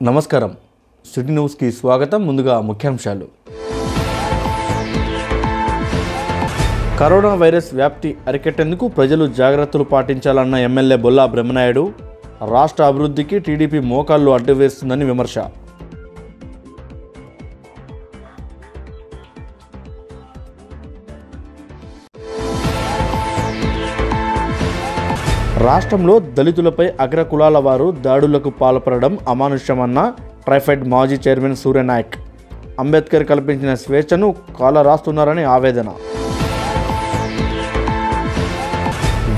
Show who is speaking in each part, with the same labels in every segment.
Speaker 1: నమస్కారం సిటీ న్యూస్కి స్వాగతం. ముందుగా ముఖ్యాంశాలు. కరోనా వైరస్ వ్యాప్తి అరికట్టేందుకు ప్రజలు జాగ్రత్తలు పాటించాలన్న ఎమ్మెల్యే బొల్లా బ్రహ్మనాయుడు. రాష్ట్ర అభివృద్ధికి టీడీపీ మోకాళ్లు అడ్డువేస్తుందని విమర్శ. రాష్ట్రంలో దళితులపై అగ్రకులాల వారు దాడులకు పాల్పడడం అమానుష్యమన్న ట్రైఫెడ్ మాజీ చైర్మన్ సూర్యనాయక్. అంబేద్కర్ కల్పించిన స్వేచ్ఛను కాలరాస్తున్నారని ఆవేదన.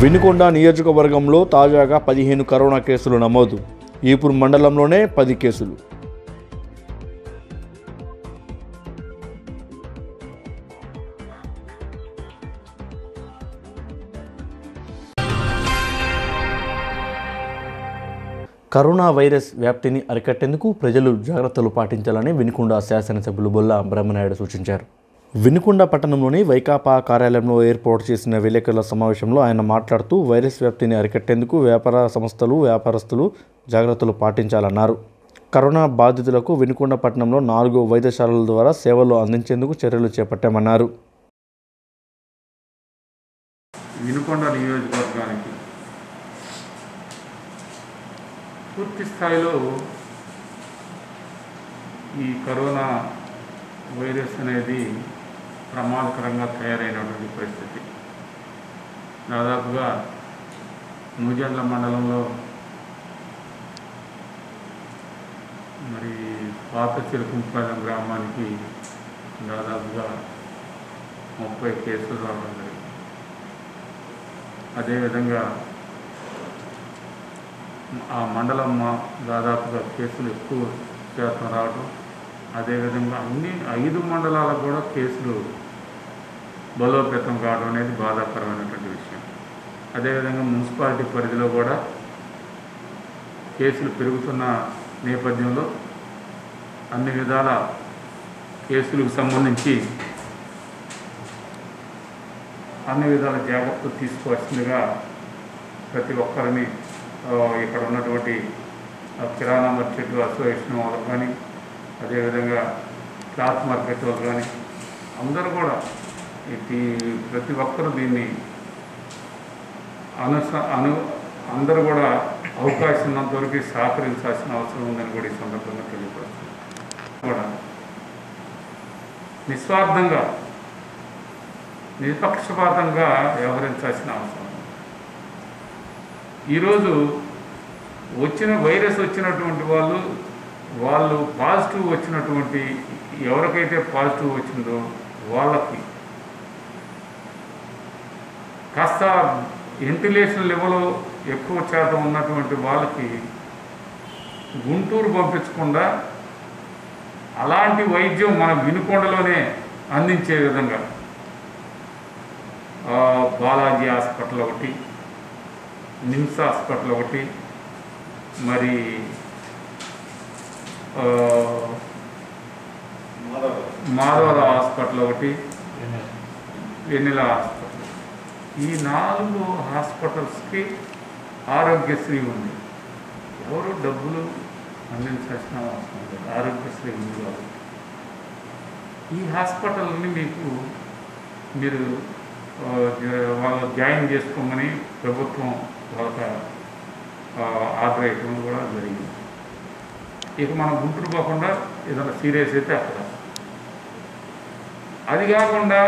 Speaker 1: వినుకొండ నియోజకవర్గంలో తాజాగా 15 కరోనా కేసులు నమోదు. ఈపూర్ మండలంలోనే 10 కేసులు. కరోనా వైరస్ వ్యాప్తిని అరికట్టేందుకు ప్రజలు జాగ్రత్తలు పాటించాలని వినుకొండ శాసనసభ్యులు బొల్లా బ్రహ్మనాయుడు సూచించారు. వినుకొండ పట్టణంలోని వైకాపా కార్యాలయంలో ఏర్పాటు చేసిన విలేకరుల సమావేశంలో ఆయన మాట్లాడుతూ వైరస్ వ్యాప్తిని అరికట్టేందుకు వ్యాపార సంస్థలు, వ్యాపారస్తులు జాగ్రత్తలు పాటించాలన్నారు. కరోనా బాధితులకు వినుకొండ పట్టణంలో 4 వైద్యశాలల ద్వారా సేవలు అందించేందుకు చర్యలు చేపట్టామన్నారు.
Speaker 2: వినుకొండ నియోజకవర్గానికి పూర్తి స్థాయిలో ఈ కరోనా వైరస్ అనేది ప్రమాదకరంగా తయారైనటువంటి పరిస్థితి. దాదాపుగా నూజెండ్ల మండలంలో మరి పాత చిరుకుంపాలెం గ్రామానికి దాదాపుగా 30 కేసులు రావడం జరిగింది. అదేవిధంగా ఆ మండలం దాదాపుగా కేసులు ఎక్కువ శాతం రావడం, అదేవిధంగా అన్ని 5 మండలాలకు కూడా కేసులు బలోపేతం కావడం అనేది బాధాకరమైనటువంటి విషయం. అదేవిధంగా మున్సిపాలిటీ పరిధిలో కూడా కేసులు పెరుగుతున్న నేపథ్యంలో అన్ని విధాల కేసులకు సంబంధించి అన్ని విధాల జాగ్రత్తలు తీసుకోవాల్సిందిగా ప్రతి ఒక్కరిని ఇక్కడ ఉన్నటువంటి కిరాణా మార్కెట్ అసోసియేషన్ వాళ్ళు కానీ, అదేవిధంగా క్లాత్ మార్కెట్ వాళ్ళు కానీ అందరూ కూడా ప్రతి ఒక్కరు దీన్ని అందరూ కూడా అవకాశం ఉన్నంత వరకు సహకరించాల్సిన అవసరం ఉందని కూడా ఈ సందర్భంగా తెలియపరుస్తుంది. కూడా నిస్వార్థంగా నిష్పక్షపాతంగా వ్యవహరించాల్సిన అవసరం. ఈరోజు వైరస్ వచ్చినటువంటి వాళ్ళు పాజిటివ్ వచ్చినటువంటి ఎవరికైతే పాజిటివ్ వచ్చిందో వాళ్ళకి కాస్త వెంటిలేషన్ లెవెల్ ఎక్కువ శాతం ఉన్నటువంటి వాళ్ళకి గుంటూరు పంపించకుండా అలాంటి వైద్యం మన వినుకొండలోనే అందించే విధంగా బాలాజీ హాస్పిటల్ ఒకటి, నిమ్స్ హాస్పిటల్ ఒకటి, మరి మాధవరావు హాస్పిటల్ ఒకటి, వెన్నెల హాస్పిటల్, ఈ 4 హాస్పిటల్స్కి ఆరోగ్యశ్రీ ఉంది. ఎవరు డబ్బులు అందించాల్సిన అవసరం లేదు, ఆరోగ్యశ్రీ ఉంది కాబట్టి ఈ హాస్పిటల్ని మీరు వాళ్ళు జాయిన్ చేసుకోమని ప్రభుత్వం వాళ్ళకి ఆర్డర్ వేయటం కూడా జరిగింది. ఇక మనం గుంటూరు పోకుండా ఏదైనా సీరియస్ అయితే అక్కడ, అది కాకుండా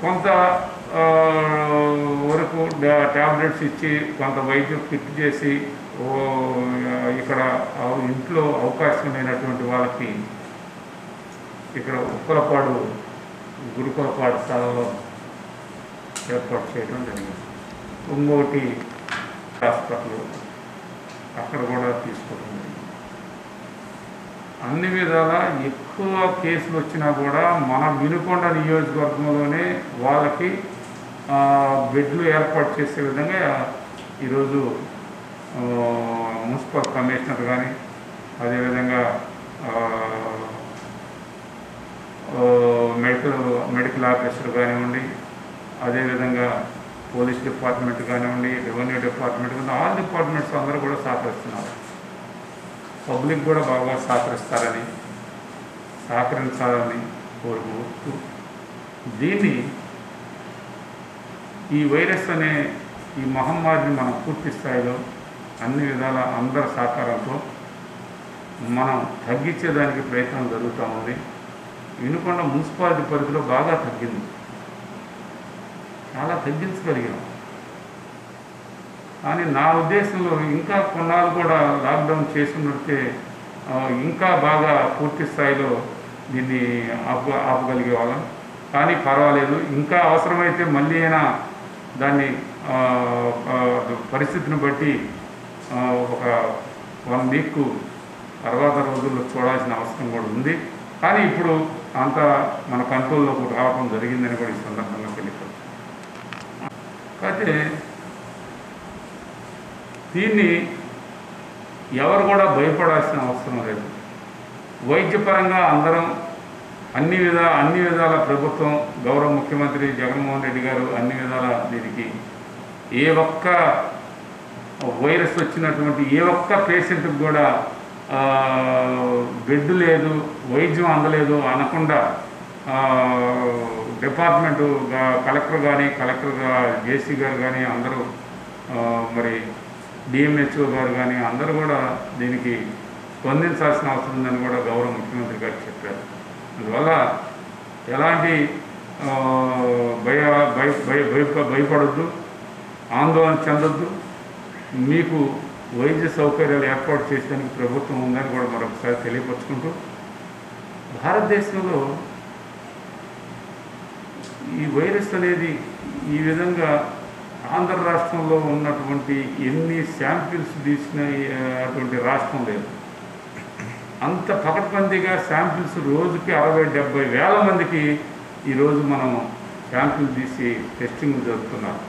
Speaker 2: కొంత వరకు ట్యాబ్లెట్స్ ఇచ్చి కొంత వైద్యం కిట్ చేసి ఇక్కడ ఇంట్లో అవకాశం లేనటువంటి వాళ్ళకి ఇక్కడ ఉప్పలపాడు గురుకుల పాఠశాలలో ఏర్పాటు చేయడం జరిగింది. ఇంకోటి హాస్పిటల్ అక్కడ కూడా తీసుకోవడం జరిగింది. అన్ని విధాలా ఎక్కువ కేసులు వచ్చినా కూడా మన వినుకొండ నియోజకవర్గంలోనే వాళ్ళకి బెడ్లు ఏర్పాటు చేసే విధంగా ఈరోజు మున్సిపల్ కమిషనర్ కానీ, అదేవిధంగా మెడికల్ ఆఫీసర్ కానివ్వండి, అదేవిధంగా పోలీస్ డిపార్ట్మెంట్ కానివ్వండి, రెవెన్యూ డిపార్ట్మెంట్ కానీ, ఆల్ డిపార్ట్మెంట్స్ అందరూ కూడా సహకరిస్తున్నారు. పబ్లిక్ కూడా బాగా సహకరించాలని కోరుకుంటూ దీన్ని ఈ వైరస్ అనే ఈ మహమ్మారిని మనం పూర్తి స్థాయిలో అన్ని విధాల అందరి సహకారంతో మనం తగ్గించేదానికి ప్రయత్నం జరుగుతూ ఉంది. వినుకొండ మున్సిపాలిటీ పరిధిలో బాగా తగ్గింది, చాలా తగ్గించగలిగాం. కానీ నా ఉద్దేశంలో ఇంకా కొన్నాళ్ళు కూడా లాక్డౌన్ చేసినట్టే ఇంకా బాగా పూర్తి స్థాయిలో దీన్ని ఆపగలిగే వాళ్ళం. కానీ పర్వాలేదు, ఇంకా అవసరమైతే మళ్ళీ అయినా దాన్ని పరిస్థితిని బట్టి ఒక 1 వీక్ తర్వాత రోజుల్లో చూడాల్సిన అవసరం కూడా ఉంది. కానీ ఇప్పుడు అంతా మన కంట్రోల్లోకి రావడం జరిగిందని కూడా ఈ సందర్భంగా తెలియదు. అయితే దీన్ని ఎవరు కూడా భయపడాల్సిన అవసరం లేదు. వైద్యపరంగా అందరం అన్ని విధాల ప్రభుత్వం, గౌరవ ముఖ్యమంత్రి జగన్మోహన్ రెడ్డి గారు అన్ని విధాల దీనికి ఏ ఒక్క వైరస్ వచ్చినటువంటి ఏ ఒక్క పేషెంట్కి కూడా బెడ్ లేదు, వైద్యం అందలేదు అనకుండా డిపార్ట్మెంటు కలెక్టర్ జేసీ గారు కానీ అందరూ మరి డిఎంహెచ్ఓ గారు కానీ అందరూ కూడా దీనికి స్పందించాల్సిన అవసరం ఉందని కూడా గౌరవ ముఖ్యమంత్రి గారు చెప్పారు. అందువల్ల ఎలాంటి భయపడొద్దు, ఆందోళన చెందొద్దు. మీకు వైద్య సౌకర్యాలు ఏర్పాటు చేసేందుకు ప్రభుత్వం ఉందని కూడా మరొకసారి తెలియపరుచుకుంటూ, భారతదేశంలో ఈ వైరస్ అనేది ఈ విధంగా ఆంధ్ర రాష్ట్రంలో ఉన్నటువంటి ఎన్ని శాంపిల్స్ తీసిన అటువంటి రాష్ట్రం లేదు. అంత పకడ్బందీగా శాంపిల్స్ రోజుకి 60-70 వేల మందికి ఈరోజు మనం శాంపిల్ తీసి టెస్టింగ్ జరుపుతున్నారు.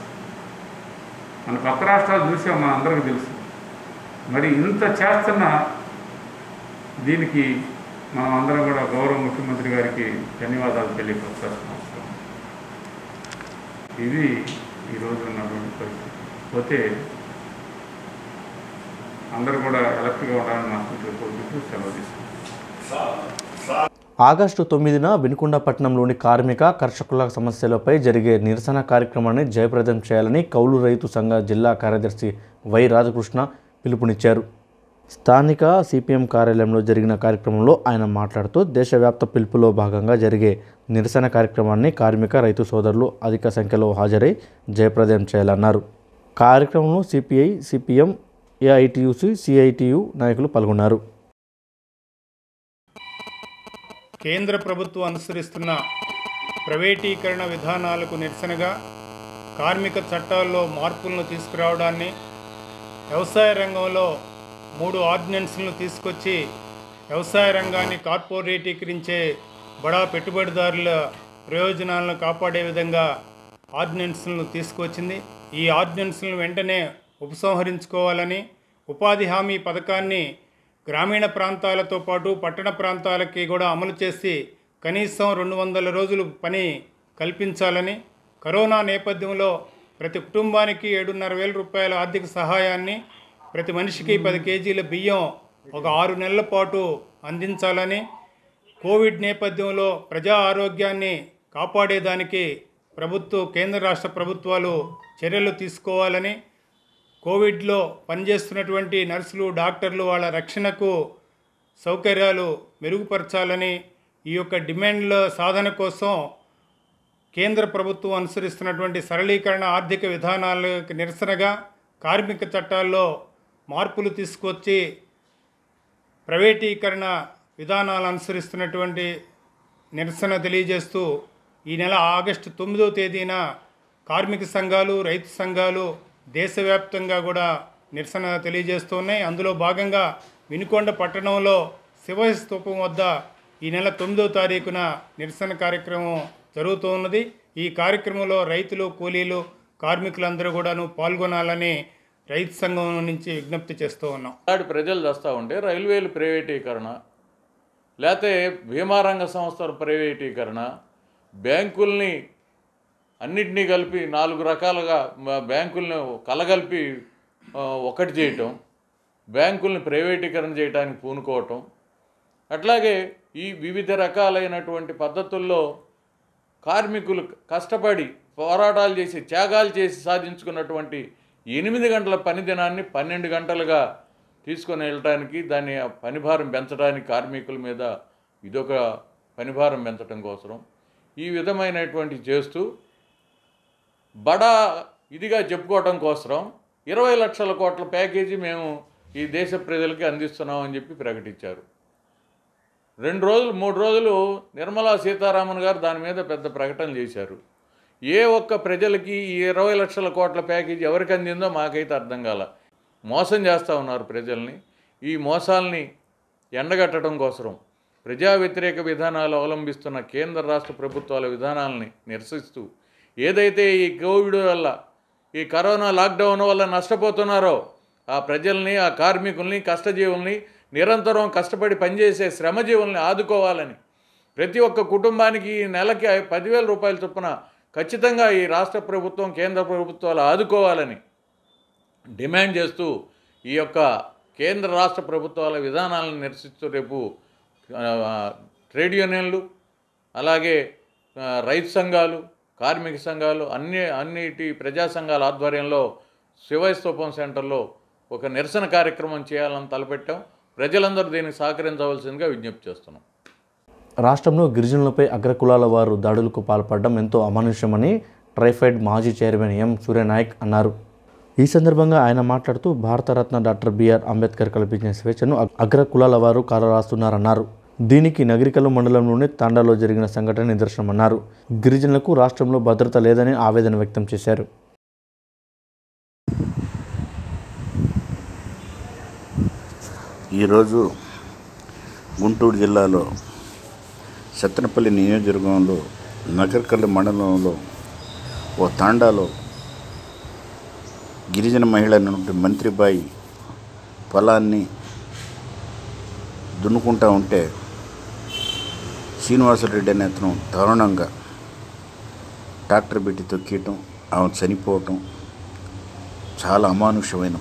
Speaker 2: మన పక్క రాష్ట్రాలు చూసాం, మన అందరికీ తెలుసు. మరి ఇంత చేస్తున్న దీనికి మనం అందరం కూడా గౌరవ ముఖ్యమంత్రి గారికి ధన్యవాదాలు తెలియపరచాల్సిన అవసరం. ఇది ఈరోజు ఉన్నటువంటి పరిస్థితి. పోతే అందరూ కూడా ఎలక్ట్గా ఉండాలని మనస్ఫూర్తిగా కోరుకుంటూ సెలవు తీసుకుంటాం.
Speaker 1: ఆగస్టు 9న వినుకొండ పట్టణంలోని కార్మిక కర్షకుల సమస్యలపై జరిగే నిరసన కార్యక్రమాన్ని జయప్రదం చేయాలని కౌలు రైతు సంఘ జిల్లా కార్యదర్శి వై రాధాకృష్ణ పిలుపునిచ్చారు. స్థానిక సిపిఎం కార్యాలయంలో జరిగిన కార్యక్రమంలో ఆయన మాట్లాడుతూ దేశవ్యాప్త పిలుపులో భాగంగా జరిగే నిరసన కార్యక్రమాన్ని కార్మిక రైతు సోదరులు అధిక సంఖ్యలో హాజరై జయప్రదం చేయాలన్నారు. కార్యక్రమంలో సిపిఐ, సిపిఎం, ఏఐటియుసి, సిఐటియు నాయకులు పాల్గొన్నారు.
Speaker 3: కేంద్ర ప్రభుత్వం అనుసరిస్తున్న ప్రైవేటీకరణ విధానాలకు నిరసనగా కార్మిక చట్టాల్లో మార్పులను తీసుకురావడాన్ని, వ్యవసాయ రంగంలో 3 ఆర్డినెన్స్లను తీసుకొచ్చి వ్యవసాయ రంగాన్ని కార్పొరేటీకరించే బడా పెట్టుబడిదారుల ప్రయోజనాలను కాపాడే విధంగా ఆర్డినెన్స్లను తీసుకొచ్చింది. ఈ ఆర్డినెన్స్లను వెంటనే ఉపసంహరించుకోవాలని, ఉపాధి హామీ పథకాన్ని గ్రామీణ ప్రాంతాలతో పాటు పట్టణ ప్రాంతాలకి కూడా అమలు చేసి కనీసం 200 రోజులు పని కల్పించాలని, కరోనా నేపథ్యంలో ప్రతి కుటుంబానికి 7,500 రూపాయల ఆర్థిక సహాయాన్ని, ప్రతి మనిషికి 10 కేజీల బియ్యం ఒక 6 నెలల పాటు అందించాలని, కోవిడ్ నేపథ్యంలో ప్రజా ఆరోగ్యాన్ని కాపాడేదానికి కేంద్ర రాష్ట్ర ప్రభుత్వాలు చర్యలు తీసుకోవాలని, కోవిడ్లో పనిచేస్తున్నటువంటి నర్సులు, డాక్టర్లు వాళ్ళ రక్షణకు సౌకర్యాలు మెరుగుపరచాలని, ఈ యొక్క డిమాండ్ల సాధన కోసం కేంద్ర ప్రభుత్వం అనుసరిస్తున్నటువంటి సరళీకరణ ఆర్థిక విధానాలకు నిరసనగా కార్మిక చట్టాల్లో మార్పులు తీసుకొచ్చి ప్రైవేటీకరణ విధానాలు అనుసరిస్తున్నటువంటి నిరసన తెలియజేస్తూ ఈ నెల ఆగస్టు 9వ తేదీన కార్మిక సంఘాలు, రైతు సంఘాలు దేశవ్యాప్తంగా కూడా నిరసన తెలియజేస్తున్నాయి. అందులో భాగంగా వినుకొండ పట్టణంలో శివ స్తూపం వద్ద ఈ నెల 9వ తారీఖున నిరసన కార్యక్రమం జరుగుతూ ఉన్నది. ఈ కార్యక్రమంలో రైతులు, కూలీలు, కార్మికులందరూ కూడాను పాల్గొనాలని రైతు సంఘం నుంచి విజ్ఞప్తి చేస్తూ ఉన్నాం.
Speaker 4: ప్రజలు చేస్తూ ఉంటే రైల్వేలు ప్రైవేటీకరణ, లేకపోతే బీమా రంగ సంస్థల ప్రైవేటీకరణ, బ్యాంకుల్ని అన్నిటినీ కలిపి 4 రకాలుగా బ్యాంకుల్ని కలగలిపి ఒకటి చేయటం, బ్యాంకుల్ని ప్రైవేటీకరణ చేయడానికి పూనుకోవటం, అట్లాగే ఈ వివిధ రకాలైనటువంటి పద్ధతుల్లో కార్మికులు కష్టపడి పోరాటాలు చేసి త్యాగాలు చేసి సాధించుకున్నటువంటి 8 గంటల పని దినాన్ని 12 గంటలుగా తీసుకొని వెళ్ళటానికి, దాన్ని పనిభారం పెంచడానికి కార్మికుల మీద ఇదొక పనిభారం పెంచడం కోసం ఈ విధమైనటువంటి చేస్తూ బడా ఇదిగా చెప్పుకోవడం కోసం 20 లక్షల కోట్ల ప్యాకేజీ మేము ఈ దేశ ప్రజలకి అందిస్తున్నామని చెప్పి ప్రకటించారు. 2 రోజులు 3 రోజులు నిర్మలా సీతారామన్ గారు దాని మీద పెద్ద ప్రకటన చేశారు. ఏ ఒక్క ప్రజలకి ఈ 20 లక్షల కోట్ల ప్యాకేజీ ఎవరికి అందిందో మాకైతే అర్థం కాల. మోసం చేస్తూ ఉన్నారు ప్రజల్ని. ఈ మోసాలని ఎండగట్టడం కోసం ప్రజా వ్యతిరేక విధానాలు అవలంబిస్తున్న కేంద్ర రాష్ట్ర ప్రభుత్వాల విధానాలని నిరసిస్తూ ఏదైతే ఈ కోవిడ్ వల్ల ఈ కరోనా లాక్డౌన్ వల్ల నష్టపోతున్నారో ఆ ప్రజల్ని, ఆ కార్మికుల్ని, కష్టజీవుల్ని, నిరంతరం కష్టపడి పనిచేసే శ్రమజీవుల్ని ఆదుకోవాలని, ప్రతి ఒక్క కుటుంబానికి నెలకి 10,000 రూపాయల చొప్పున ఖచ్చితంగా ఈ రాష్ట్ర ప్రభుత్వం, కేంద్ర ప్రభుత్వాలు ఆదుకోవాలని డిమాండ్ చేస్తూ ఈ యొక్క కేంద్ర రాష్ట్ర ప్రభుత్వాల విధానాలను నిరసిస్తూ రేపు ట్రేడ్ యూనియన్లు, అలాగే రైతు సంఘాలు, కార్మిక సంఘాలు, అన్నిటి ప్రజా సంఘాల ఆధ్వర్యంలో శివస్తూపం సెంటర్లో ఒక నిరసన కార్యక్రమం చేయాలని తలపెట్టాం. ప్రజలందరూ దీనికి సహకరించవలసిందిగా విజ్ఞప్తి చేస్తున్నాం.
Speaker 1: రాష్ట్రంలో గిరిజనులపై అగ్రకులాల వారు దాడులకు పాల్పడడం ఎంతో అమానుష్యమని ట్రైఫెడ్ మాజీ చైర్మన్ ఎం సూర్యనాయక్ అన్నారు. ఈ సందర్భంగా ఆయన మాట్లాడుతూ భారతరత్న డాక్టర్ బిఆర్ అంబేద్కర్ కల్పించిన స్వేచ్ఛను అగ్రకులాల వారు కాలరాస్తున్నారన్నారు. దీనికి నగరికల్లు మండలంలోని తాండాలో జరిగిన సంఘటన నిదర్శనమన్నారు. గిరిజనులకు రాష్ట్రంలో భద్రత లేదని ఆవేదన వ్యక్తం చేశారు.
Speaker 5: ఈరోజు గుంటూరు జిల్లాలో సత్తెనపల్లి నియోజకవర్గంలో నగరికల్లు మండలంలో ఓ తాండాలో గిరిజన మహిళ నుండి మంత్రిబాయి పొలాన్ని దున్నుకుంటూ ఉంటే శ్రీనివాసరెడ్డి అనే అతను దారుణంగా ట్రాక్టర్ పెట్టి తొక్కియటం, ఆమె చనిపోవటం చాలా అమానుషమైన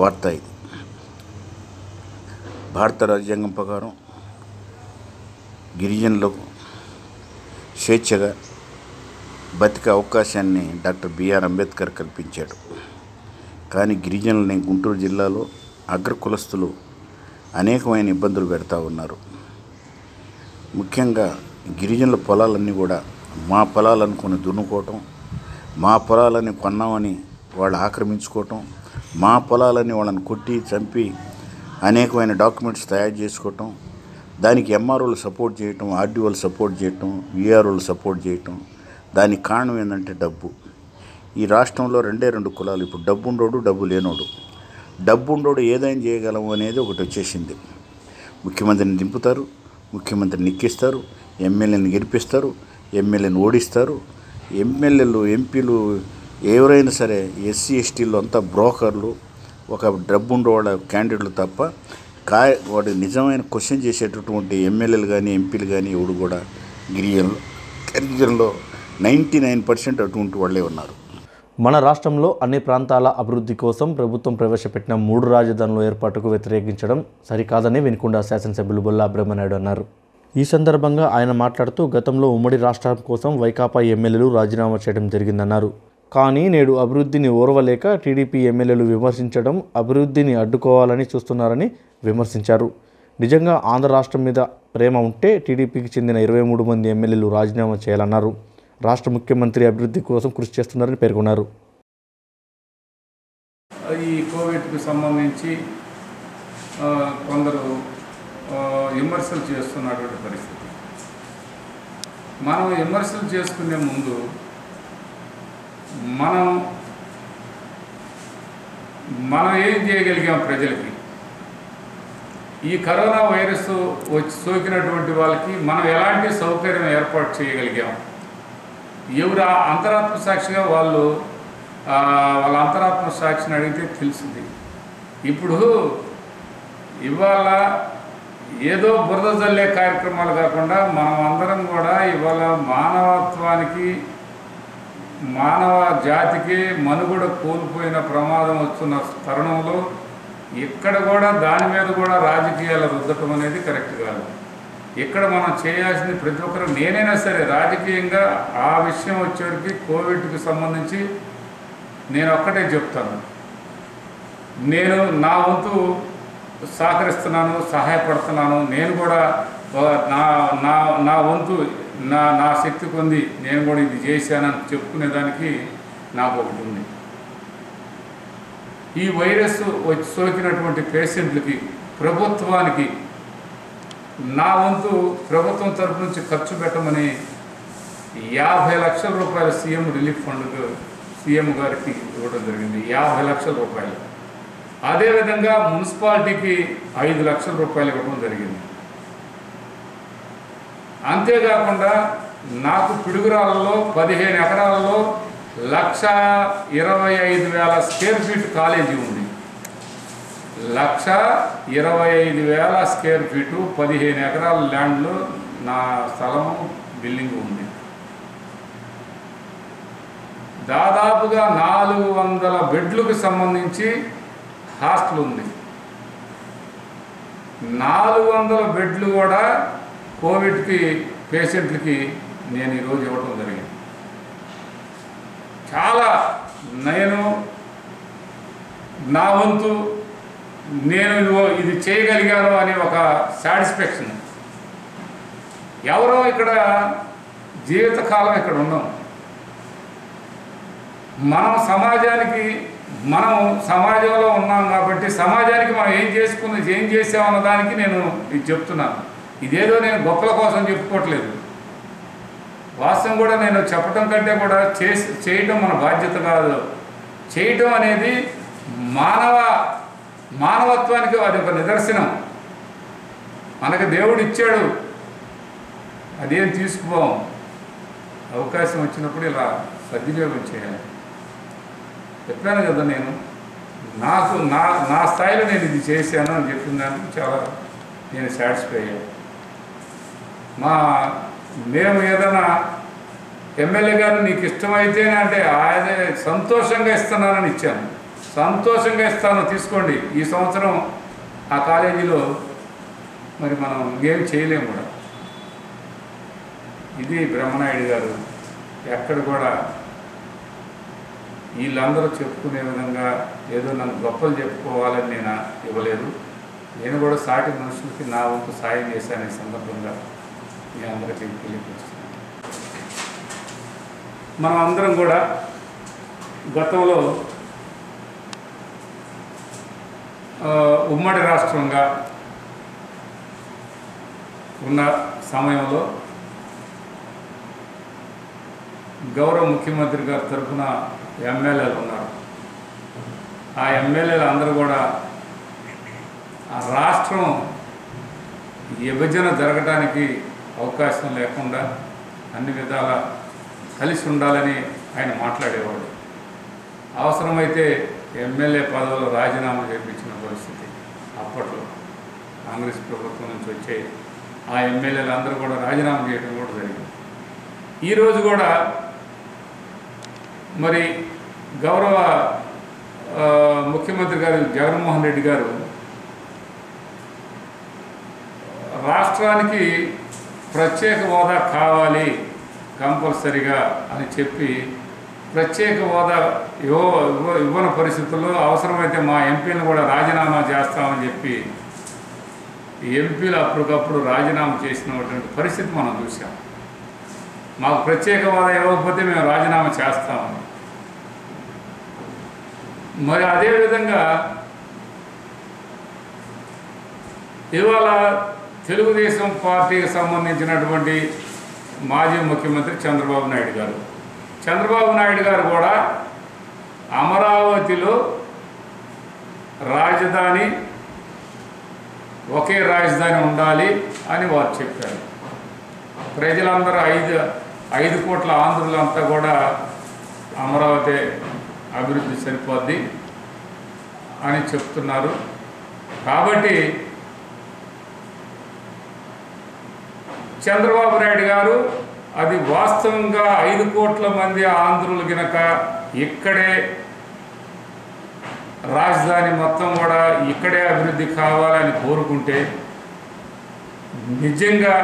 Speaker 5: వార్త ఇది. భారత రాజ్యాంగం ప్రకారం గిరిజనులకు స్వేచ్ఛగా బతికే అవకాశాన్ని డాక్టర్ బిఆర్ అంబేద్కర్ కల్పించాడు. కానీ గిరిజనులని గుంటూరు జిల్లాలో అగ్రకులస్తులు అనేకమైన ఇబ్బందులు పెడతా ఉన్నారు. ముఖ్యంగా గిరిజనుల పొలాలన్నీ కూడా మా పొలాలనుకుని దున్నుకోవటం, మా పొలాలని కొన్నామని వాళ్ళు ఆక్రమించుకోవటం, మా పొలాలని వాళ్ళని కొట్టి చంపి అనేకమైన డాక్యుమెంట్స్ తయారు చేసుకోవటం, దానికి ఎంఆర్ఓలు సపోర్ట్ చేయటం, ఆర్డీఓలు సపోర్ట్ చేయటం, విఆర్ఓలు సపోర్ట్ చేయటం. దానికి కారణం ఏంటంటే డబ్బు. ఈ రాష్ట్రంలో 2 కులాలు. ఇప్పుడు డబ్బు ఉండోడు, డబ్బు లేనోడు. డబ్బు ఉండోడు ఏదైనా చేయగలము అనేది ఒకటి వచ్చేసింది. ముఖ్యమంత్రిని దింపుతారు, ముఖ్యమంత్రిని ఎక్కిస్తారు, ఎమ్మెల్యేని గెలిపిస్తారు, ఎమ్మెల్యేని ఓడిస్తారు. ఎమ్మెల్యేలు, ఎంపీలు ఎవరైనా సరే ఎస్సీ ఎస్టీలు అంతా బ్రోకర్లు, ఒక డబ్బు ఉండేవాళ్ళ క్యాండిడేట్లు తప్ప వాడు నిజమైన క్వశ్చన్ చేసేటటువంటి ఎమ్మెల్యేలు కానీ ఎంపీలు కానీ ఎవడు కూడా గిరిజనులో 99% అటువంటి వాళ్ళే ఉన్నారు.
Speaker 1: మన రాష్ట్రంలో అన్ని ప్రాంతాల అభివృద్ధి కోసం ప్రభుత్వం ప్రవేశపెట్టిన 3 రాజధానుల ఏర్పాటుకు వ్యతిరేకించడం సరికాదని వినుకొండ శాసనసభ్యులు బొల్లా బ్రహ్మనాయుడు అన్నారు. ఈ సందర్భంగా ఆయన మాట్లాడుతూ గతంలో ఉమ్మడి రాష్ట్రం కోసం వైకాపా ఎమ్మెల్యేలు రాజీనామా చేయడం జరిగిందన్నారు. కానీ నేడు అభివృద్ధిని ఓర్వలేక టీడీపీ ఎమ్మెల్యేలు విమర్శించడం, అభివృద్ధిని అడ్డుకోవాలని చూస్తున్నారని విమర్శించారు. నిజంగా ఆంధ్ర రాష్ట్రం మీద ప్రేమ ఉంటే టీడీపీకి చెందిన 23 మంది ఎమ్మెల్యేలు రాజీనామా చేయాలన్నారు. రాష్ట్ర ముఖ్యమంత్రి అభివృద్ధి కోసం కృషి చేస్తున్నారని పేర్కొన్నారు.
Speaker 2: ఈ కోవిడ్కి సంబంధించి కొందరు విమర్శలు చేస్తున్నటువంటి పరిస్థితి. మనం విమర్శలు చేసుకునే ముందు మనం ఏం చేయగలిగాం ప్రజలకి? ఈ కరోనా వైరస్ వచ్చి సోకినటువంటి వాళ్ళకి మనం ఎలాంటి సౌకర్యం ఏర్పాటు చేయగలిగాం? ఎవరు అంతరాత్మ సాక్షిగా వాళ్ళ అంతరాత్మ సాక్షిని అడిగితే తెలిసింది. ఇప్పుడు ఇవాళ ఏదో బురద జల్లే కార్యక్రమాలు కాకుండా మనం అందరం కూడా ఇవాళ మానవత్వానికి మానవ జాతికి మనుగడ కోల్పోయిన ప్రమాదం వస్తున్న తరుణంలో ఇక్కడ కూడా దాని మీద కూడా రాజకీయాలు రుద్దటం అనేది కరెక్ట్ కాదు. ఇక్కడ మనం చేయాల్సింది ప్రతి ఒక్కరు, నేనైనా సరే రాజకీయంగా ఆ విషయం వచ్చేవరకు కోవిడ్కి సంబంధించి నేను ఒక్కటే చెప్తాను, నేను నా వంతు సహకరిస్తున్నాను, సహాయపడుతున్నాను. నేను కూడా నా వంతు నా శక్తి పొంది నేను కూడా ఇది చేశానని చెప్పుకునేదానికి నాకు ఒకటి ఉంది. ఈ వైరస్ వచ్చి సోకినటువంటి పేషెంట్లకి ప్రభుత్వానికి నా వంతు ప్రభుత్వం తరఫు నుంచి ఖర్చు పెట్టమని 50 లక్షల రూపాయలు సీఎం రిలీఫ్ ఫండ్కు సీఎం గారికి ఇవ్వడం జరిగింది. 50 లక్షల రూపాయలు. అదేవిధంగా మున్సిపాలిటీకి 5 లక్షల రూపాయలు ఇవ్వడం జరిగింది. అంతేకాకుండా నాకు పిడుగురాళ్ళలో 15 ఎకరాలలో 1,25,000 స్క్వేర్ ఫీట్ కాలేజీ ఉంది. 1,25,000 స్క్వేర్ ఫీటు 15 ఎకరాల ల్యాండ్లో నా స్థలము బిల్డింగ్ ఉంది. దాదాపుగా 400 బెడ్లకు సంబంధించి హాస్టల్ ఉంది. 400 బెడ్లు కూడా కోవిడ్కి పేషెంట్లకి నేను ఈరోజు ఇవ్వటం జరిగింది. చాలా నేను నా వంతు నేను ఇది చేయగలిగాను అనే ఒక సాటిస్ఫాక్షన్. ఎవరో ఇక్కడ జీవితకాలం ఇక్కడ ఉన్నాం, మనం సమాజంలో ఉన్నాం కాబట్టి సమాజానికి మనం ఏం చేసామన్న దానికి నేను ఇది చెప్తున్నాను. ఇదేదో నేను గొప్పల కోసం చెప్పుకోవట్లేదు. వాస్తవం కూడా నేను చెప్పడం కంటే కూడా చేయటం మన బాధ్యత కాదు. చేయటం అనేది మానవత్వానికి అది ఒక నిదర్శనం. మనకు దేవుడు ఇచ్చాడు, అదేం తీసుకోం. అవకాశం వచ్చినప్పుడు ఇలా సద్వినియోగం చేయాలి. చెప్పాను కదా, నేను నా స్థాయిలో నేను ఇది చేశాను అని చెప్పిన దానికి చాలా నేను సాటిస్ఫై అయ్యాను. మేము ఏదైనా ఎమ్మెల్యే గారు నీకు ఇష్టమైతేనే అంటే ఆయన సంతోషంగా ఇస్తున్నానని ఇచ్చాను. సంతోషంగా ఇస్తాను, తీసుకోండి. ఈ సంవత్సరం ఆ కాలేజీలో మరి మనం ఏమి చేయలేము కూడా. ఇది బ్రహ్మనాయుడు గారు ఎక్కడ కూడా వీళ్ళందరూ చెప్పుకునే విధంగా ఏదో నన్ను గొప్పలు చెప్పుకోవాలని నేను ఇవ్వలేదు. నేను కూడా సాటి మనుషులకి నా వంతు సాయం చేశాను. ఈ సందర్భంగా మీ అందరికీ తెలియపరుస్తున్నాను. మనం అందరం కూడా గతంలో ఉమ్మడి రాష్ట్రంగా ఉన్న సమయంలో గౌరవ ముఖ్యమంత్రి గారి తరఫున ఎమ్మెల్యేలు ఉన్నారు. ఆ ఎమ్మెల్యేలు అందరూ కూడా ఆ రాష్ట్రం విభజన జరగడానికి అవకాశం లేకుండా అన్ని విధాల కలిసి ఉండాలని ఆయన మాట్లాడేవాడు. అవసరమైతే ఎమ్మెల్యే పదవులు రాజీనామా చేయించిన పరిస్థితి అప్పట్లో కాంగ్రెస్ ప్రభుత్వం నుంచి వచ్చే ఆ ఎమ్మెల్యేలు అందరూ కూడా రాజీనామా చేయడం కూడా జరిగింది. ఈరోజు కూడా మరి గౌరవ ముఖ్యమంత్రి గారు జగన్మోహన్ రెడ్డి గారు రాష్ట్రానికి ప్రత్యేక హోదా కావాలి కంపల్సరిగా అని చెప్పి ప్రత్యేక హోదా ఇవ్వని పరిస్థితుల్లో అవసరమైతే మా ఎంపీలను కూడా రాజీనామా చేస్తామని చెప్పి ఎంపీలు అప్పటికప్పుడు రాజీనామా చేసినటువంటి పరిస్థితి మనం చూసాం. మాకు ప్రత్యేక హోదా ఇవ్వకపోతే మేము రాజీనామా చేస్తామని. మరి అదేవిధంగా ఇవాళ తెలుగుదేశం పార్టీకి సంబంధించినటువంటి మాజీ ముఖ్యమంత్రి చంద్రబాబు నాయుడు గారు కూడా అమరావతిలో రాజధాని ఒకే రాజధాని ఉండాలి అని వారు చెప్పారు. ప్రజలందరూ 5 కోట్ల ఆంధ్రులంతా కూడా అమరావతి అభివృద్ధి సరిపోద్ది అని చెప్తున్నారు. కాబట్టి చంద్రబాబు నాయుడు గారు అది వాస్తవంగా 5 కోట్ల మంది ఆంధ్రులు గినక ఇక్కడే రాజధాని మొత్తం కూడా ఇక్కడే అభివృద్ధి కావాలని కోరుకుంటే నిజంగా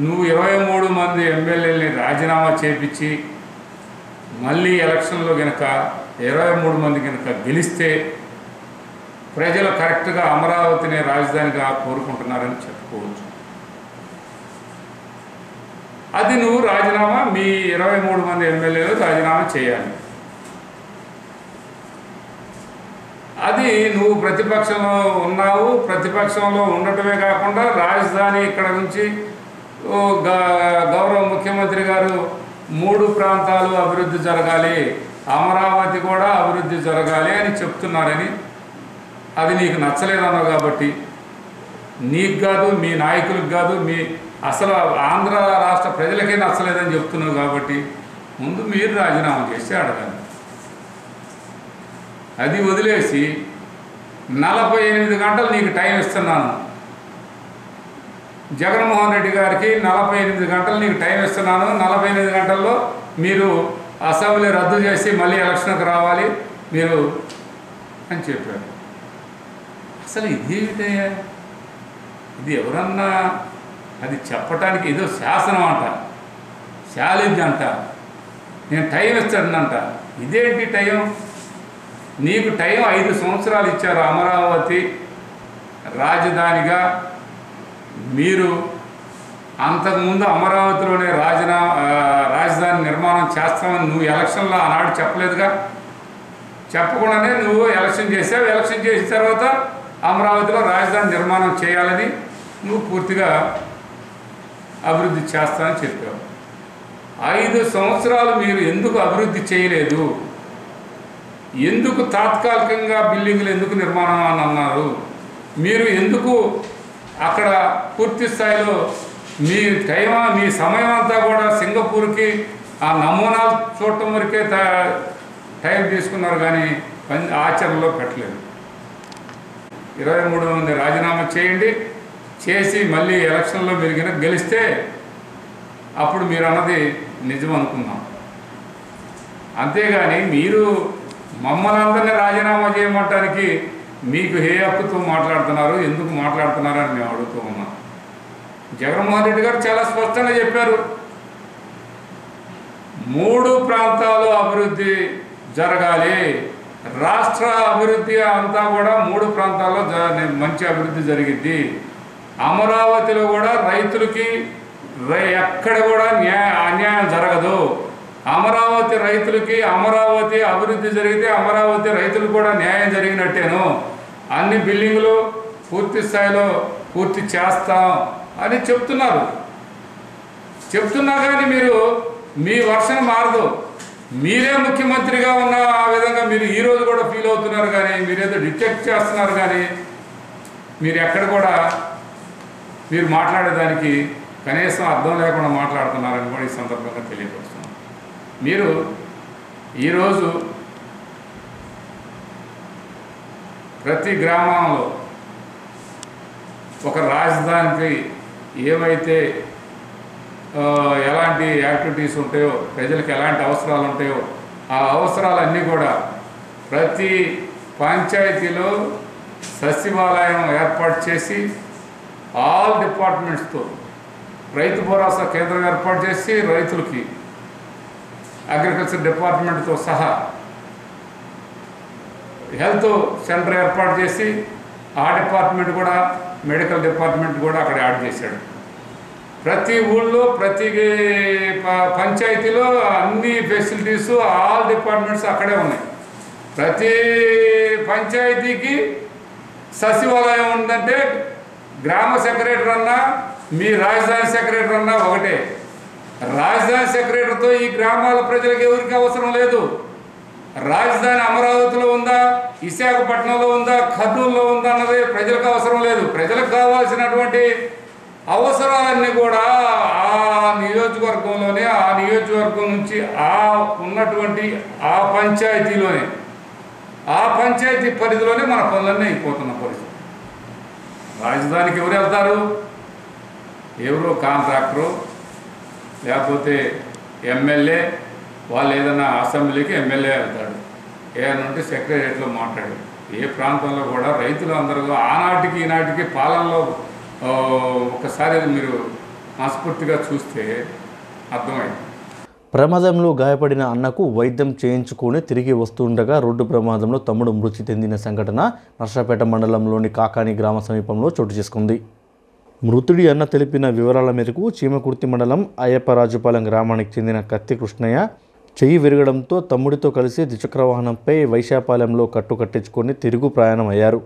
Speaker 2: నువ్వు 23 మంది ఎమ్మెల్యేలని రాజీనామా చేపించి మళ్ళీ ఎలక్షన్లో గనక 23 మంది కనుక గెలిస్తే ప్రజలు కరెక్ట్గా అమరావతిని రాజధానిగా కోరుకుంటున్నారని చెప్పుకోవచ్చు. అది నువ్వు రాజీనామా మీ 23 మంది ఎమ్మెల్యేలు రాజీనామా చేయాలి. అది నువ్వు ప్రతిపక్షంలో ఉన్నావు, ప్రతిపక్షంలో ఉండటమే కాకుండా రాజధాని ఇక్కడ నుంచి గౌరవ ముఖ్యమంత్రి గారు 3 ప్రాంతాలు అభివృద్ధి జరగాలి, అమరావతి కూడా అభివృద్ధి జరగాలి అని చెప్తున్నారని, అది నీకు నచ్చలేదన్నావు కాబట్టి నీకు కాదు, మీ నాయకులకు కాదు, మీ అసలు ఆంధ్ర రాష్ట్ర ప్రజలకే నచ్చలేదని చెప్తున్నావు కాబట్టి ముందు మీరు రాజీనామా చేసి అడగాలి. అది వదిలేసి 48 గంటలు నీకు టైం ఇస్తున్నాను, జగన్మోహన్ రెడ్డి గారికి 48 గంటలు నీకు టైం ఇస్తున్నాను, 48 గంటల్లో మీరు అసెంబ్లీ రద్దు చేసి మళ్ళీ ఎలక్షన్కి రావాలి మీరు అని చెప్పారు. అసలు ఇదేమిటయ్యా? ఇది ఎవరన్నా అది చెప్పటానికి ఏదో శాసనం అంట, ఛాలెంజ్ అంట, నేను టైం ఇస్తానంట. ఇదేంటి టైం? నీకు టైం 5 సంవత్సరాలు ఇచ్చారు అమరావతి రాజధానిగా. మీరు అంతకుముందు అమరావతిలోనే రాజధాని నిర్మాణం చేస్తామని నువ్వు ఎలక్షన్లో ఆనాడు చెప్పలేదుగా. చెప్పకుండానే నువ్వు ఎలక్షన్ చేసావు. ఎలక్షన్ చేసిన తర్వాత అమరావతిలో రాజధాని నిర్మాణం చేయాలని నువ్వు పూర్తిగా అభివృద్ధి చేస్తానని చెప్పావు. 5 సంవత్సరాలు మీరు ఎందుకు అభివృద్ధి చేయలేదు? ఎందుకు తాత్కాలికంగా బిల్డింగులు ఎందుకు నిర్మాణం అని అన్నారు? మీరు ఎందుకు అక్కడ పూర్తి స్థాయిలో మీ సమయం అంతా కూడా సింగపూర్కి ఆ నమూనాలు చూడటం వరకే టైం తీసుకున్నారు, కానీ ఆచరణలో పెట్టలేదు. 23 మంది రాజీనామా చేయండి, చేసి మళ్ళీ ఎలక్షన్లో మీరు గెలిస్తే అప్పుడు మీరు అన్నది నిజం అనుకుందాం. అంతేగాని మీరు మమ్మల్ని అందరినీ రాజీనామా చేయమంటానికి మీకు ఏ హక్కుతో మాట్లాడుతున్నారు, ఎందుకు మాట్లాడుతున్నారు అని మేము అడుగుతూ ఉన్నాం. జగన్మోహన్ రెడ్డి గారు చాలా స్పష్టంగా చెప్పారు, 3 ప్రాంతాలు అభివృద్ధి జరగాలి, రాష్ట్ర అభివృద్ధి అంతా కూడా 3 ప్రాంతాల్లో మంచి అభివృద్ధి జరిగిద్ది. అమరావతిలో కూడా రైతులకి ఎక్కడ కూడా అన్యాయం జరగదు. అమరావతి రైతులకి అమరావతి అభివృద్ధి జరిగితే అమరావతి రైతులకు కూడా న్యాయం జరిగినట్టేను. అన్ని బిల్డింగులు పూర్తి స్థాయిలో పూర్తి చేస్తాం అని చెప్తున్నా కానీ మీరు మీ వర్షన్ మారదు. మీరే ముఖ్యమంత్రిగా ఉన్న ఆ విధంగా మీరు ఈరోజు కూడా ఫీల్ అవుతున్నారు, కానీ మీరేదో డిటెక్ట్ చేస్తున్నారు, కానీ మీరు ఎక్కడ కూడా మీరు మాట్లాడేదానికి కనీసం అర్థం లేకుండా మాట్లాడుతున్నారని కూడా ఈ సందర్భంగా తెలియపరుస్తున్నాను. మీరు ఈరోజు ప్రతి గ్రామంలో ఒక రాజధానికి ఏవైతే ఎలాంటి యాక్టివిటీస్ ఉంటాయో, ప్రజలకు ఎలాంటి అవసరాలు ఉంటాయో ఆ అవసరాలన్నీ కూడా ప్రతి పంచాయతీలో సచివాలయం ఏర్పాటు చేసి ఆల్ డిపార్ట్మెంట్స్తో రైతు భరోసా కేంద్రం ఏర్పాటు చేసి రైతులకి అగ్రికల్చర్ డిపార్ట్మెంట్తో సహా హెల్త్ సెంటర్ ఏర్పాటు చేసి ఆ డిపార్ట్మెంట్ కూడా మెడికల్ డిపార్ట్మెంట్ కూడా అక్కడ యాడ్ చేశాడు. ప్రతి ఊళ్ళో ప్రతి పంచాయతీలో అన్ని ఫెసిలిటీసు ఆల్ డిపార్ట్మెంట్స్ అక్కడే ఉన్నాయి. ప్రతి పంచాయతీకి సచివాలయం ఉందంటే గ్రామ సెక్రటరీ అన్నా మీ రాజధాని సెక్రటరీ అన్నా ఒకటే. రాజధాని సెక్రటరీతో ఈ గ్రామాల ప్రజలకు ఎవరికి అవసరం లేదు. రాజధాని అమరావతిలో ఉందా, విశాఖపట్నంలో ఉందా, కర్నూలులో ఉందా అన్నది ప్రజలకు అవసరం లేదు. ప్రజలకు కావాల్సినటువంటి అవసరాలన్నీ కూడా ఆ నియోజకవర్గంలోనే, ఆ నియోజకవర్గం నుంచి ఉన్నటువంటి ఆ పంచాయతీలోనే, ఆ పంచాయతీ పరిధిలోనే మన పనులన్నీ అయిపోతున్న పరిస్థితి. రాజధానికి ఎవరు వెళ్తారు? ఎవరో కాంట్రాక్టరు లేకపోతే ఎమ్మెల్యే, వాళ్ళు ఏదైనా అసెంబ్లీకి ఎమ్మెల్యే వెళ్తాడు, ఏదైనా ఉంటే సెక్రటరియట్లో మాట్లాడు. ఏ ప్రాంతంలో కూడా రైతులు అందరూ ఆనాటికి ఈనాటికి పాలనలో ఒకసారి మీరు మనస్ఫూర్తిగా చూస్తే అర్థమైంది.
Speaker 1: ప్రమాదంలో గాయపడిన అన్నకు వైద్యం చేయించుకొని తిరిగి వస్తుండగా రోడ్డు ప్రమాదంలో తమ్ముడు మృతి చెందిన సంఘటన నర్సాపేట మండలంలోని కాకాని గ్రామ సమీపంలో చోటు చేసుకుంది. మృతుడి అన్న తెలిపిన వివరాల మేరకు చీమకుర్తి మండలం అయ్యప్పరాజుపాలెం గ్రామానికి చెందిన కత్తి కృష్ణయ్య చెయ్యి విరగడంతో తమ్ముడితో కలిసి ద్విచక్ర వాహనంపై వైశాపాలెంలో కట్టించుకొని తిరుగు ప్రయాణం అయ్యారు.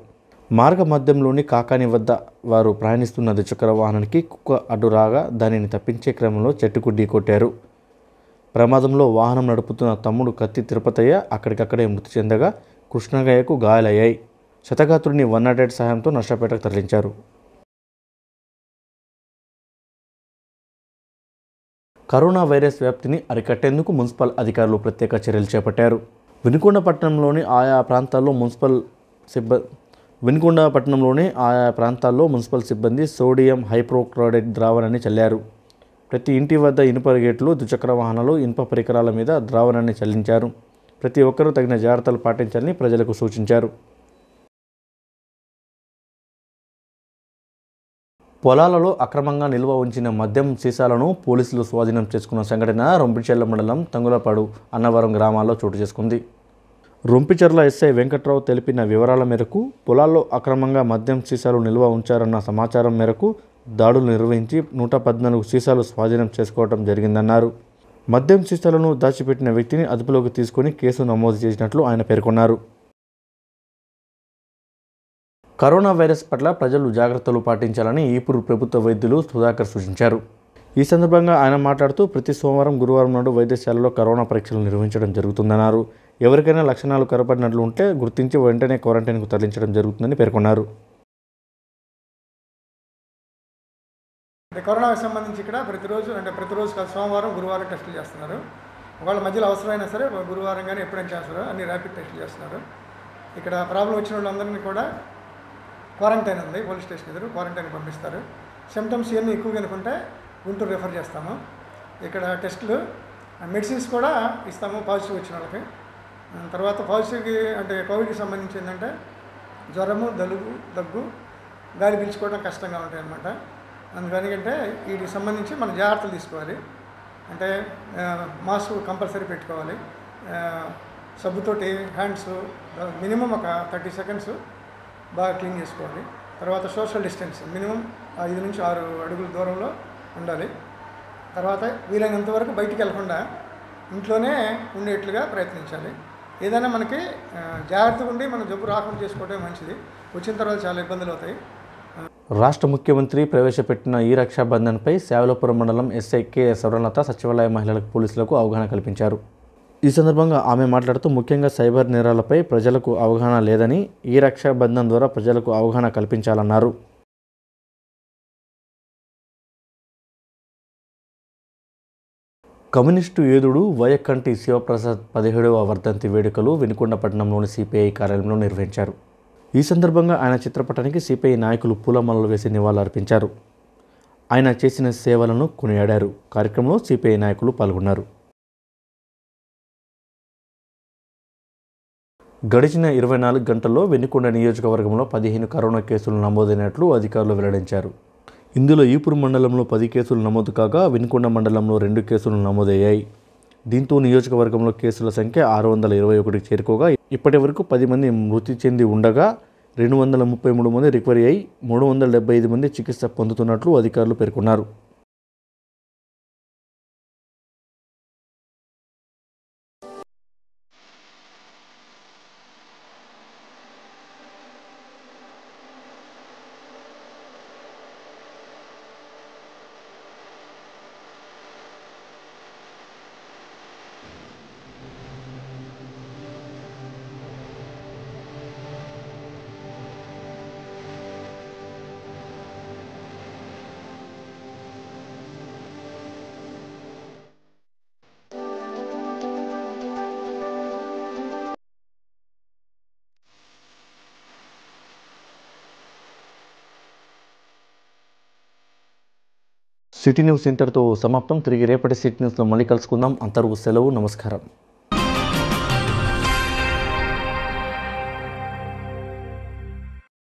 Speaker 1: మార్గ మధ్యంలోని కాకాని వద్ద వారు ప్రయాణిస్తున్న ద్విచక్ర వాహనానికి కుక్క అడ్డు రాగా దానిని తప్పించే క్రమంలో చెట్టుకు ఢీకొట్టారు. ప్రమాదంలో వాహనం నడుపుతున్న తమ్ముడు కత్తి తిరుపతయ్య అక్కడికక్కడే మృతి చెందగా కృష్ణయ్యకు గాయాలయ్యాయి. శతగాత్రుడిని 108 సహాయంతో నర్సాపేటకు తరలించారు. కరోనా వైరస్ వ్యాప్తిని అరికట్టేందుకు మున్సిపల్ అధికారులు ప్రత్యేక చర్యలు చేపట్టారు. వినుకొండ పట్టణంలోని ఆయా ప్రాంతాల్లో మున్సిపల్ సిబ్బంది సోడియం హైపోక్లోరైడ్ ద్రావణాన్ని చల్లారు. ప్రతి ఇంటి వద్ద ఇనుప గేట్లు, ద్విచక్ర వాహనాలు, ఇనుప పరికరాల మీద ద్రావణాన్ని చల్లించారు. ప్రతి ఒక్కరూ తగిన జాగ్రత్తలు పాటించాలని ప్రజలకు సూచించారు. పొలాలలో అక్రమంగా నిల్వ ఉంచిన మద్యం సీసాలను పోలీసులు స్వాధీనం చేసుకున్న సంఘటన రొంపిచెర్ల మండలం తంగులపాడు, అన్నవరం గ్రామాల్లో చోటు చేసుకుంది. రొంపిచెర్ల ఎస్ఐ వెంకట్రావు తెలిపిన వివరాల మేరకు పొలాల్లో అక్రమంగా మద్యం సీసాలు నిల్వ ఉంచారన్న సమాచారం మేరకు దాడులు నిర్వహించి 114 సీసాలు స్వాధీనం చేసుకోవడం జరిగిందన్నారు. మద్యం సీసాలను దాచిపెట్టిన వ్యక్తిని అదుపులోకి తీసుకుని కేసు నమోదు చేసినట్లు ఆయన పేర్కొన్నారు. కరోనా వైరస్ పట్ల ప్రజలు జాగ్రత్తలు పాటించాలని ఈపూరు ప్రభుత్వ వైద్యులు సుధాకర్ సూచించారు. ఈ సందర్భంగా ఆయన మాట్లాడుతూ ప్రతి సోమవారం, గురువారం నాడు వైద్యశాలలో కరోనా పరీక్షలు నిర్వహించడం జరుగుతుందన్నారు. ఎవరికైనా లక్షణాలు కనపడినట్లు ఉంటే గుర్తించి వెంటనే క్వారంటైన్కు తరలించడం జరుగుతుందని పేర్కొన్నారు.
Speaker 6: కరోనాకు సంబంధించి ఇక్కడ ప్రతిరోజు కాదు, సోమవారం, గురువారం టెస్టులు చేస్తున్నారు. వాళ్ళ మధ్యలో అవసరమైనా సరే గురువారం కానీ ఎప్పుడైనా చేస్తారు, అన్ని ర్యాపిడ్ టెస్టులు చేస్తున్నారు. ఇక్కడ ప్రాబ్లం వచ్చిన వాళ్ళందరినీ కూడా క్వారంటైన్ ఉంది, పోలీస్ స్టేషన్ ఎదురు క్వారంటైన్ పంపిస్తారు. సిమ్టమ్స్ ఇవన్నీ ఎక్కువగా అనుకుంటే గుంటూరు రెఫర్ చేస్తాము. ఇక్కడ టెస్టులు, మెడిసిన్స్ కూడా ఇస్తాము పాజిటివ్ వచ్చిన వాళ్ళకి. తర్వాత పాజిటివ్కి అంటే కోవిడ్కి సంబంధించి ఏంటంటే జ్వరము, దగ్గు, గాలి పీల్చుకోవడం కష్టంగా ఉంటాయి అన్నమాట. అందుకనికంటే వీటికి సంబంధించి మనం జాగ్రత్తలు తీసుకోవాలి. అంటే మాస్క్ కంపల్సరీ పెట్టుకోవాలి, సబ్బుతోటి హ్యాండ్స్ మినిమం ఒక 30 సెకండ్స్ బాగా క్లీన్ చేసుకోవాలి. తర్వాత సోషల్ డిస్టెన్స్ మినిమం 5 నుంచి 6 అడుగుల దూరంలో ఉండాలి. తర్వాత వీలైనంత వరకు బయటికి వెళ్లకుండా ఇంట్లోనే ఉండేట్లుగా ప్రయత్నించాలి. ఏదైనా మనకి జాగ్రత్తగా ఉండి మనం జబ్బు రాకుండా చేసుకోవడమే మంచిది. వచ్చిన తర్వాత చాలా ఇబ్బందులు అవుతాయి.
Speaker 1: రాష్ట్ర ముఖ్యమంత్రి ప్రవేశపెట్టిన ఈ రక్షాబంధన్పై సేవలపురం మండలం ఎస్ఐ కె సవరణలత సచివాలయ మహిళలకు, పోలీసులకు అవగాహన కల్పించారు. ఈ సందర్భంగా ఆమె మాట్లాడుతూ ముఖ్యంగా సైబర్ నేరాలపై ప్రజలకు అవగాహన లేదని ఈ రక్షాబంధన్ ద్వారా ప్రజలకు అవగాహన కల్పించాలన్నారు. కమ్యూనిస్టు యోధుడు వయక్కంటి శివప్రసాద్ 17వ వర్ధంతి వేడుకలు వినుకొండ పట్టణంలోని సిపిఐ కార్యాలయంలో నిర్వహించారు. ఈ సందర్భంగా ఆయన చిత్రపటానికి సిపిఐ నాయకులు పూలమాలలు వేసి నివాళులర్పించారు. ఆయన చేసిన సేవలను కొనియాడారు. కార్యక్రమంలో సిపిఐ నాయకులు పాల్గొన్నారు. గడిచిన 24 గంటల్లో వినుకొండ నియోజకవర్గంలో 15 కరోనా కేసులు నమోదైనట్లు అధికారులు వెల్లడించారు. ఇందులో ఈపూరు మండలంలో 10 కేసులు నమోదు కాగా వినుకొండ మండలంలో 2 కేసులు నమోదయ్యాయి. దీంతో నియోజకవర్గంలో కేసుల సంఖ్య 621కి చేరుకోగా ఇప్పటి వరకు 10 మంది మృతి చెంది ఉండగా 233 మంది రికవరీ అయి 375 మంది చికిత్స పొందుతున్నట్లు అధికారులు పేర్కొన్నారు. సిటీ న్యూస్ ఇంతటితో సమాప్తం. తిరిగి రేపటి సిటీ న్యూస్లో మళ్ళీ కలుసుకుందాం. అంతవరకు సెలవు. నమస్కారం.